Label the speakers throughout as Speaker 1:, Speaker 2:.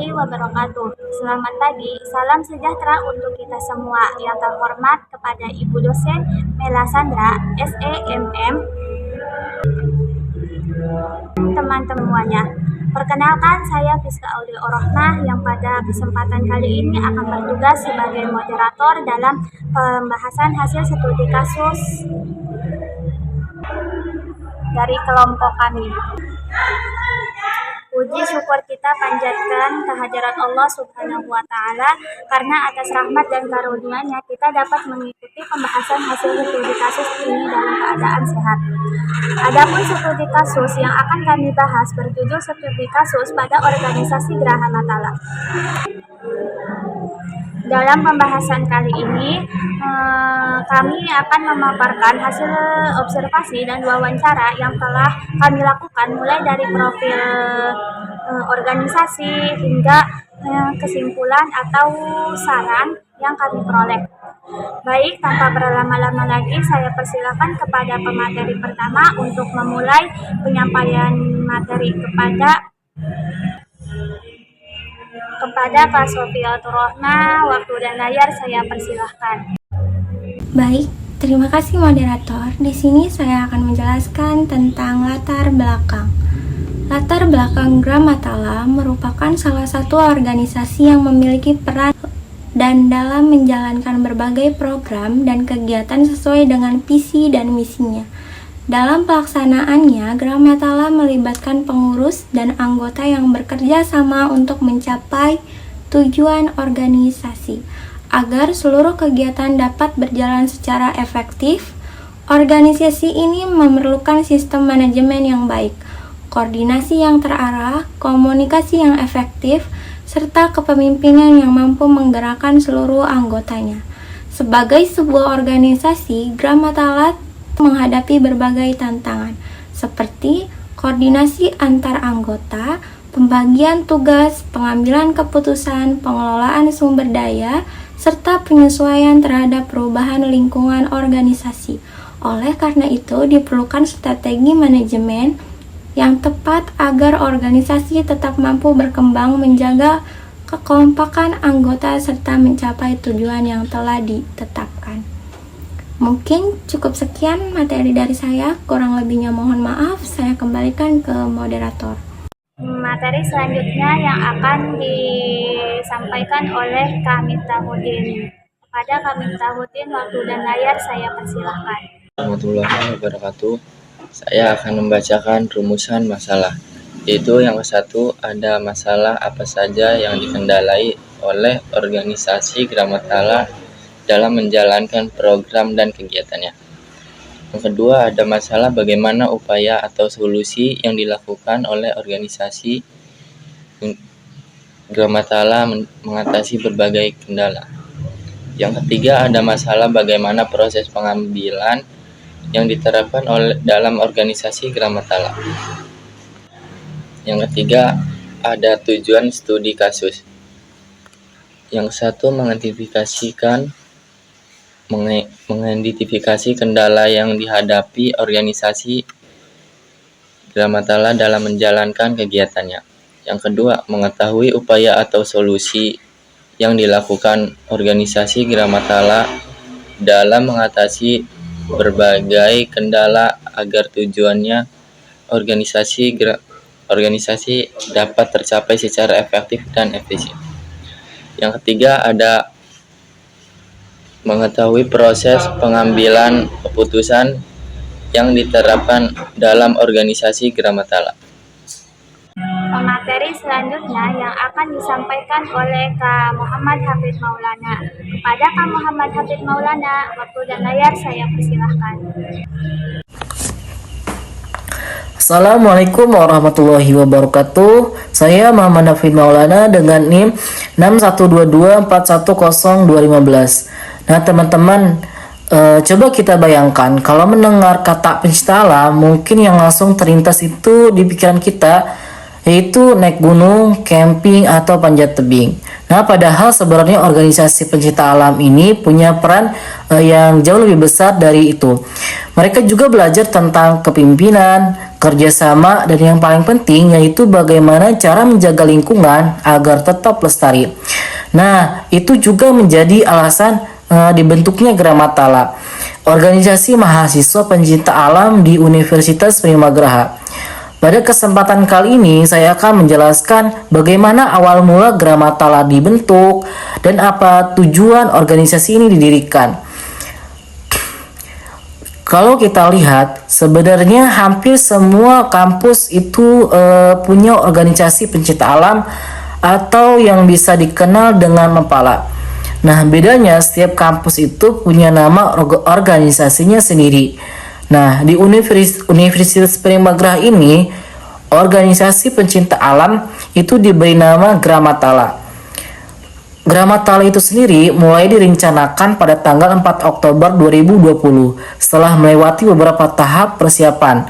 Speaker 1: warahmatullahi wabarakatuh. Selamat pagi, salam sejahtera untuk kita semua. Yang terhormat kepada Ibu dosen Mela Sandra, SEMM, teman-temannya. Perkenalkan, saya Fiska Audil Orohmah yang pada kesempatan kali ini akan bertugas sebagai moderator dalam pembahasan hasil studi kasus dari kelompok kami. Puji syukur kita panjatkan kehadirat Allah Subhanahu wa Ta'ala, karena atas rahmat dan karunia-Nya kita dapat mengikuti pembahasan hasil studi kasus ini dalam keadaan sehat. Adapun studi kasus yang akan kami bahas berjudul studi kasus pada organisasi Geraha Matala. Dalam pembahasan kali ini, kami akan memaparkan hasil observasi dan wawancara yang telah kami lakukan mulai dari profil organisasi hingga kesimpulan atau saran yang kami peroleh. Baik, tanpa berlama-lama lagi, saya persilakan kepada pemateri pertama untuk memulai penyampaian materi kepada Kak Sofiatul Rohmah. Waktu dan layar saya persilahkan.
Speaker 2: Baik, terima kasih moderator. Di sini saya akan menjelaskan tentang latar belakang. Latar belakang Geraha Matala merupakan salah satu organisasi yang memiliki peran dan dalam menjalankan berbagai program dan kegiatan sesuai dengan visi dan misinya. Dalam pelaksanaannya, Geraha Matala melibatkan pengurus dan anggota yang bekerja sama untuk mencapai tujuan organisasi. Agar seluruh kegiatan dapat berjalan secara efektif, organisasi ini memerlukan sistem manajemen yang baik, koordinasi yang terarah, komunikasi yang efektif, serta kepemimpinan yang mampu menggerakkan seluruh anggotanya. Sebagai sebuah organisasi, Geraha Matala menghadapi berbagai tantangan, seperti koordinasi antar anggota, pembagian tugas, pengambilan keputusan, pengelolaan sumber daya, serta penyesuaian terhadap perubahan lingkungan organisasi. Oleh karena itu, diperlukan strategi manajemen yang tepat agar organisasi tetap mampu berkembang, menjaga kekompakan anggota, serta mencapai tujuan yang telah ditetapkan. Mungkin cukup sekian materi dari saya, kurang lebihnya mohon maaf. Saya kembalikan ke moderator.
Speaker 1: Materi selanjutnya yang akan disampaikan oleh Kak Miftahudin. Kepada Kak Miftahudin, waktu dan layar saya persilahkan.
Speaker 3: Warahmatullahi wabarakatuh. Saya akan membacakan rumusan masalah, yaitu yang ke-1 ada masalah apa saja yang dikendalai oleh organisasi Geraha Matala dalam menjalankan program dan kegiatannya. Yang kedua, ada masalah bagaimana upaya atau solusi yang dilakukan oleh organisasi Geraha Matala mengatasi berbagai kendala. Yang ketiga, ada masalah bagaimana proses pengambilan yang diterapkan dalam organisasi Geraha Matala. Yang ketiga, ada tujuan studi kasus. Yang satu, mengidentifikasi kendala yang dihadapi organisasi Geraha Matala dalam menjalankan kegiatannya. Yang kedua, mengetahui upaya atau solusi yang dilakukan organisasi Geraha Matala dalam mengatasi berbagai kendala agar tujuannya organisasi dapat tercapai secara efektif dan efisien. Yang ketiga, ada mengetahui proses pengambilan keputusan yang diterapkan dalam organisasi Geraha Matala.
Speaker 1: Materi selanjutnya yang akan disampaikan oleh Kak Muhammad Hafid Maulana. Kepada Kak Muhammad Hafid Maulana, waktu dan layar saya persilahkan.
Speaker 4: Assalamualaikum warahmatullahi wabarakatuh. Saya Muhammad Hafid Maulana dengan NIM 612410215. Nah teman-teman, coba kita bayangkan kalau mendengar kata pencipta alam, mungkin yang langsung terlintas itu di pikiran kita yaitu naik gunung, camping, atau panjat tebing. Nah, padahal sebenarnya organisasi pencinta alam ini punya peran yang jauh lebih besar dari itu. Mereka juga belajar tentang kepemimpinan, kerjasama, dan yang paling penting yaitu bagaimana cara menjaga lingkungan agar tetap lestari. Nah, itu juga menjadi alasan dibentuknya Gramatala, organisasi mahasiswa pencinta alam di Universitas Primagraha. Pada kesempatan kali ini, saya akan menjelaskan bagaimana awal mula Gramatala dibentuk dan apa tujuan organisasi ini didirikan. Kalau kita lihat, sebenarnya hampir semua kampus itu punya organisasi pencinta alam atau yang bisa dikenal dengan Mapala. Nah, bedanya setiap kampus itu punya nama organisasinya sendiri. Nah, di Universitas Primagraha ini, organisasi pencinta alam itu diberi nama Gramatala. Gramatala itu sendiri mulai direncanakan pada tanggal 4 Oktober 2020 setelah melewati beberapa tahap persiapan.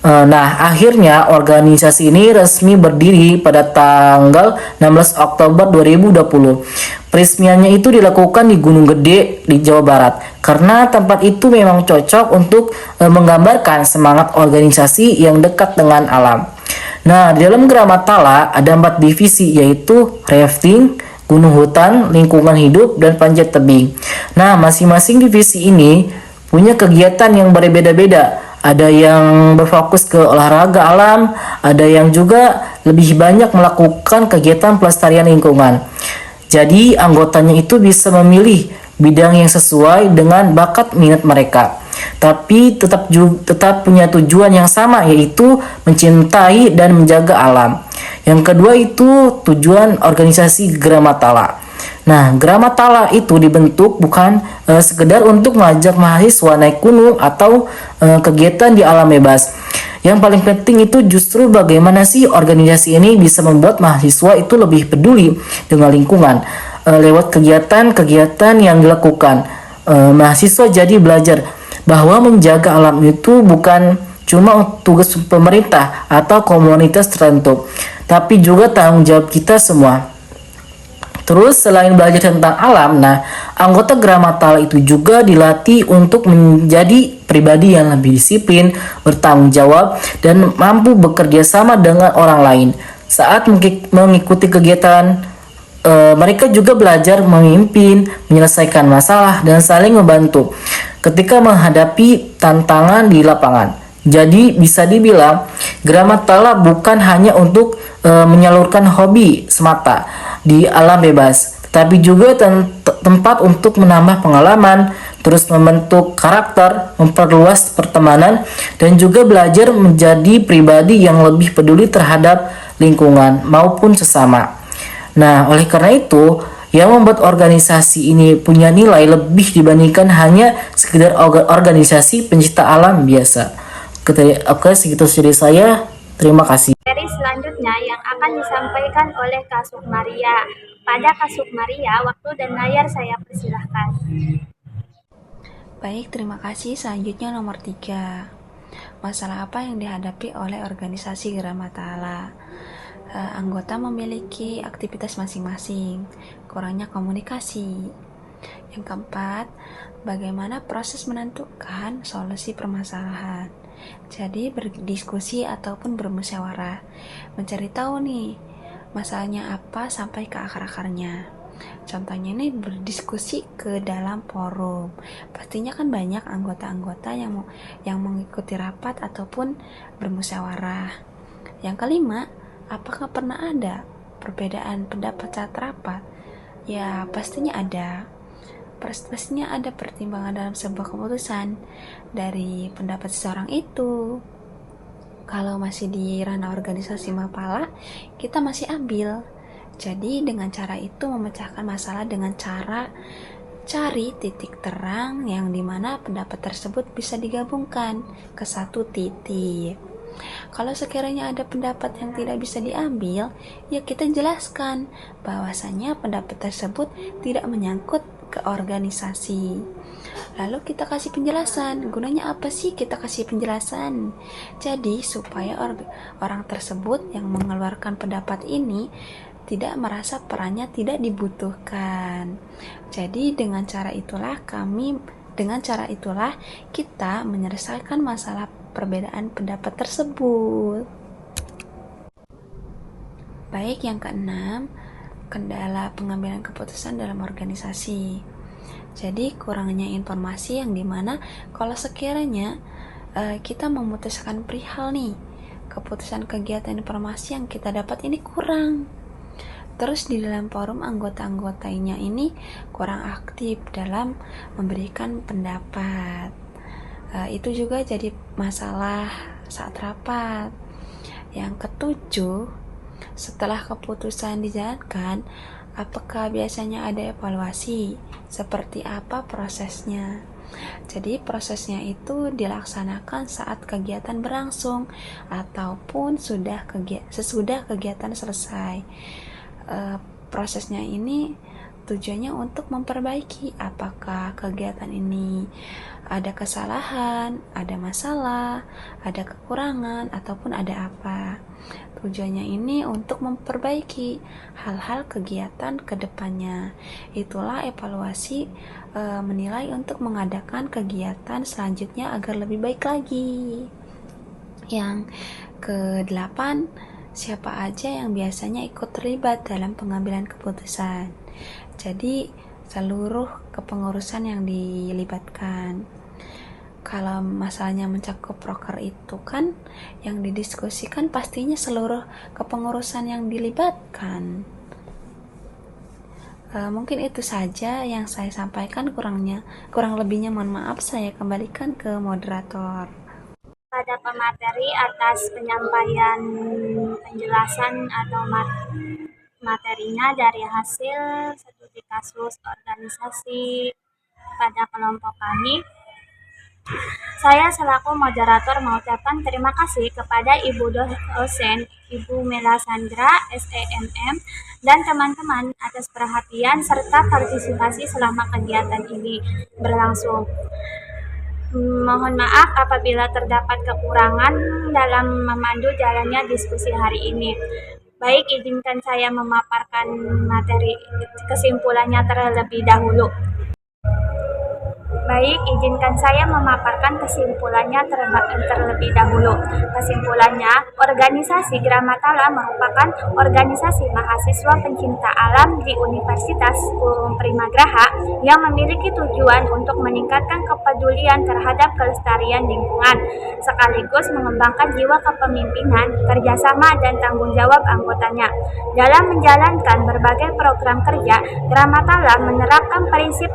Speaker 4: Nah, akhirnya organisasi ini resmi berdiri pada tanggal 16 Oktober 2020. Peresmiannya itu dilakukan di Gunung Gede di Jawa Barat karena tempat itu memang cocok untuk menggambarkan semangat organisasi yang dekat dengan alam. Nah, di dalam Gramatala ada 4 divisi yaitu rafting, gunung hutan, lingkungan hidup, dan panjat tebing. Nah, masing-masing divisi ini punya kegiatan yang berbeda-beda. Ada yang berfokus ke olahraga alam, ada yang juga lebih banyak melakukan kegiatan pelestarian lingkungan. Jadi anggotanya itu bisa memilih bidang yang sesuai dengan bakat minat mereka. Tapi tetap punya tujuan yang sama, yaitu mencintai dan menjaga alam. Yang kedua itu tujuan organisasi Gramatala. Nah, Gramatala itu dibentuk bukan sekedar untuk mengajak mahasiswa naik gunung atau kegiatan di alam bebas. Yang paling penting itu justru bagaimana sih organisasi ini bisa membuat mahasiswa itu lebih peduli dengan lingkungan. Lewat kegiatan-kegiatan yang dilakukan, mahasiswa jadi belajar bahwa menjaga alam itu bukan cuma tugas pemerintah atau komunitas tertentu, tapi juga tanggung jawab kita semua. Terus selain belajar tentang alam, nah anggota Gramatala itu juga dilatih untuk menjadi pribadi yang lebih disiplin, bertanggung jawab, dan mampu bekerja sama dengan orang lain. Saat mengikuti kegiatan, mereka juga belajar memimpin, menyelesaikan masalah, dan saling membantu ketika menghadapi tantangan di lapangan. Jadi bisa dibilang Gramatala bukan hanya untuk menyalurkan hobi semata di alam bebas, tapi juga tempat untuk menambah pengalaman, terus membentuk karakter, memperluas pertemanan, dan juga belajar menjadi pribadi yang lebih peduli terhadap lingkungan maupun sesama. Nah, oleh karena itu, yang membuat organisasi ini punya nilai lebih dibandingkan hanya sekedar organisasi pencinta alam biasa. Oke, segitu dari saya. Terima kasih.
Speaker 1: Materi selanjutnya yang akan disampaikan oleh Kak Sukmaria. Pada Kak Sukmaria, waktu dan layar saya persilahkan.
Speaker 5: Baik, terima kasih. Selanjutnya nomor 3. Masalah apa yang dihadapi oleh organisasi Gramatala? Anggota memiliki aktivitas masing-masing, kurangnya komunikasi. Yang keempat, bagaimana proses menentukan solusi permasalahan. Jadi berdiskusi ataupun bermusyawarah, mencari tahu nih masalahnya apa sampai ke akar-akarnya. Contohnya ini berdiskusi ke dalam forum. Pastinya kan banyak anggota-anggota yang mengikuti rapat ataupun bermusyawarah. Yang kelima, apakah pernah ada perbedaan pendapat saat rapat? Ya, pastinya ada. Pastinya ada pertimbangan dalam sebuah keputusan dari pendapat seseorang itu. Kalau masih di ranah organisasi Mapala, kita masih ambil. Jadi dengan cara itu memecahkan masalah dengan cara cari titik terang yang dimana pendapat tersebut bisa digabungkan ke satu titik. Kalau sekiranya ada pendapat yang tidak bisa diambil, ya kita jelaskan bahwasanya pendapat tersebut tidak menyangkut ke organisasi. Lalu kita kasih penjelasan, gunanya apa sih kita kasih penjelasan? Jadi supaya orang tersebut yang mengeluarkan pendapat ini tidak merasa perannya tidak dibutuhkan. Jadi dengan cara itulah kita menyelesaikan masalah perbedaan pendapat tersebut. Baik, yang keenam, kendala pengambilan keputusan dalam organisasi. Jadi kurangnya informasi yang dimana kalau sekiranya kita memutuskan perihal nih, keputusan kegiatan informasi yang kita dapat ini kurang. Terus di dalam forum anggota-anggotanya ini kurang aktif dalam memberikan pendapat. Itu juga jadi masalah saat rapat. Yang ketujuh, setelah keputusan dijalankan, apakah biasanya ada evaluasi? Seperti apa prosesnya? Jadi prosesnya itu dilaksanakan saat kegiatan berlangsung ataupun sesudah kegiatan selesai. Prosesnya ini tujuannya untuk memperbaiki apakah kegiatan ini ada kesalahan, ada masalah, ada kekurangan, ataupun ada apa. Tujuannya ini untuk memperbaiki hal-hal kegiatan ke depannya. Itulah evaluasi, menilai untuk mengadakan kegiatan selanjutnya agar lebih baik lagi. Yang ke-8, siapa aja yang biasanya ikut terlibat dalam pengambilan keputusan. Jadi seluruh kepengurusan yang dilibatkan. Kalau masalahnya mencakup proker itu kan yang didiskusikan pastinya seluruh kepengurusan yang dilibatkan. Mungkin itu saja yang saya sampaikan, kurang lebihnya mohon maaf, saya kembalikan ke moderator.
Speaker 1: Pada pemateri atas penyampaian penjelasan atau materinya dari hasil studi kasus organisasi pada kelompok kami. Saya selaku moderator mengucapkan terima kasih kepada Ibu dosen, Ibu Mela Sandra, SEMM, dan teman-teman atas perhatian serta partisipasi selama kegiatan ini berlangsung. Mohon maaf apabila terdapat kekurangan dalam memandu jalannya diskusi hari ini. Baik, izinkan saya memaparkan materi kesimpulannya terlebih dahulu. Terlebih dahulu. Kesimpulannya, organisasi Gramatala merupakan organisasi mahasiswa pencinta alam di Universitas Primagraha yang memiliki tujuan untuk meningkatkan kepedulian terhadap kelestarian lingkungan, sekaligus mengembangkan jiwa kepemimpinan, kerjasama, dan tanggung jawab anggotanya. Dalam menjalankan berbagai program kerja, Gramatala menerapkan prinsip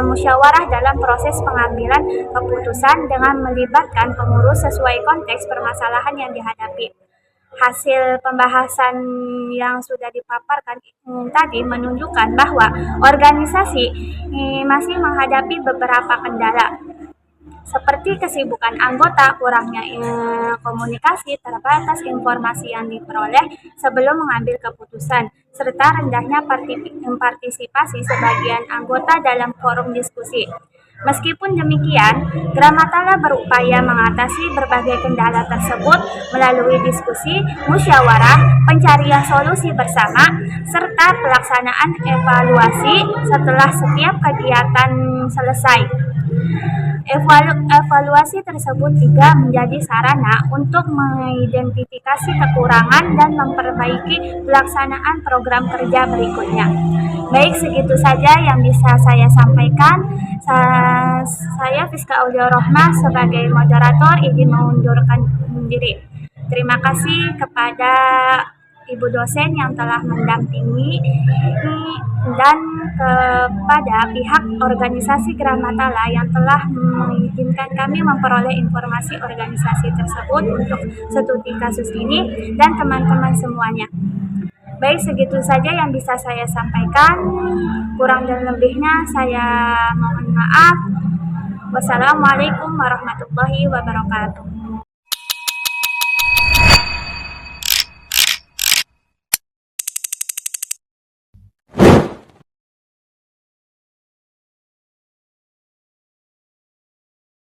Speaker 1: musyawarah dalam proses pengambilan keputusan dengan melibatkan pengurus sesuai konteks permasalahan yang dihadapi. Hasil pembahasan yang sudah dipaparkan tadi menunjukkan bahwa organisasi masih menghadapi beberapa kendala, seperti kesibukan anggota, kurangnya komunikasi, terbatas informasi yang diperoleh sebelum mengambil keputusan, serta rendahnya partisipasi sebagian anggota dalam forum diskusi. Meskipun demikian, Gramatala berupaya mengatasi berbagai kendala tersebut melalui diskusi, musyawarah, pencarian solusi bersama, serta pelaksanaan evaluasi setelah setiap kegiatan selesai. Evaluasi tersebut juga menjadi sarana untuk mengidentifikasi kekurangan dan memperbaiki pelaksanaan program kerja berikutnya. Baik, segitu saja yang bisa saya sampaikan. Saya Fiska Aulia Rohmah sebagai moderator izin mengundurkan diri. Terima kasih kepada Ibu dosen yang telah mendampingi dan kepada pihak organisasi Gramatala yang telah mengizinkan kami memperoleh informasi organisasi tersebut untuk studi kasus ini dan teman-teman semuanya. Baik, segitu saja yang bisa saya sampaikan. Kurang dan lebihnya saya mohon maaf. Wassalamualaikum warahmatullahi wabarakatuh.